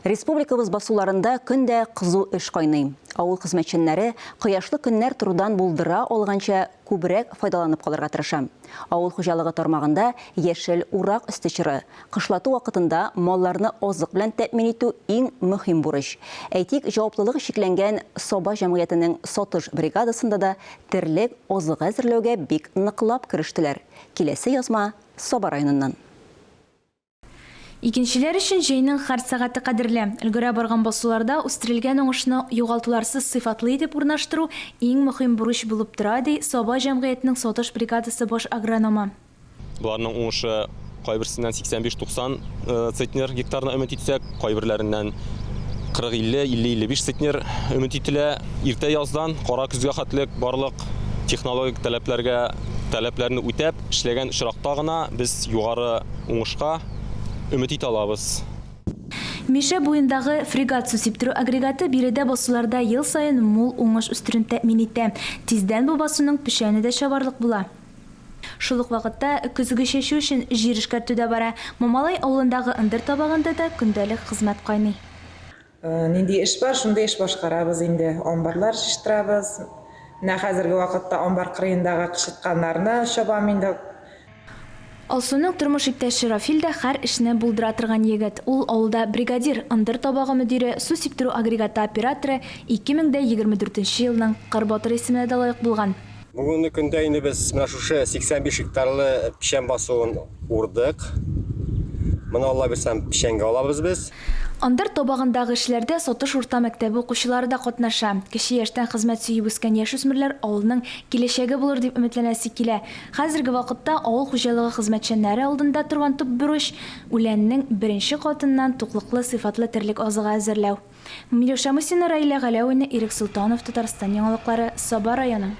Республикабыз басуларында көндә кызу эш кайный. Авыл хезмәтчәннәре кояшлы көннәр турудан булдыра алганча күбрәк файдаланып калырга тырыша. Авыл хуҗалыгы тармагында яшел урак үстечере, кышлату вакытында малларны азык белән тәэмин итү иң мөһим бурыч. Әйтик, җаваплылыгы шикләнгән Соба җәмгыятенең сатыш бригадасында да терлек азык әзерләүгә бик ныклап керештеләр. Киләсе язма Соба районыннан. Икенчеләр өчен җәйнең һәр сәгате кадерле. Өлгерә барган басуларда үстерелгән уңышны югалтуларсыз сыйфатлы итеп урнаштыру иң мөһим бурыч булып тора, ди Соба җәмгыятенең сатыш бригадасы баш агрономы. Буларның уңышы кайберсеннән 85-90 центнер гектарны өмет итсәк, кайберләреннән 40-50-55 центнер өмет ителә. Иртә яздан кара көзгә хәтлек барлык технологик таләпләрне үтәп эшләгән очракта гына без югары уңышка өмет итә алабыз. Мише буендагы фрегат су сиптерү агрегаты биредә басуларда ел сайын мул уңыш үстерүен тәэмин итә. Тиздән бу басуның пешәне дә чабарлык була. Шул ук вакытта көзге чәчү өчен җир эшкәртүдә бара. Мамалай авылындагы ындыр табагында да көндәлек хезмәт кайный. Нинди эш бар, шундый эш башкарабыз инде. Амбарлар чиштырабыз. Менә хәзерге вакытта амбар кырыендагы кышытканнарны чабам инде. Алсуның тормыш иптәше Рафил дә һәр эшне булдыра торган егет. Ул авылда бригадир, ындыр табагы мөдире, су сиптерү агрегаты операторы 2024 елның Кырбатыр исеменә дә лаек булган. Бүгенге көндә инде без менә шушы 85 гектарлы пишән басуын урдык. Моны Алла бирсәм пишәнгә алабыз без. Ындыр табагындагы эшләрдә сатыш урта мәктәбе укучылары да катнаша. Кече яшьтән хезмәт сөеп үскән яшүсмерләр авылның киләчәге булыр дип өметләнәсе килә. Хәзерге вакытта авыл хуҗалыгы хезмәтчәннәре алдында торган төп бурыч үләннең беренче катыннан туклыклы сыйфатлы терлек азыгы әзерләү. Миләүшә Мусина, Раилә Галәвина, Ирек Султанов, Татарстан яңалыклары, Соба районы.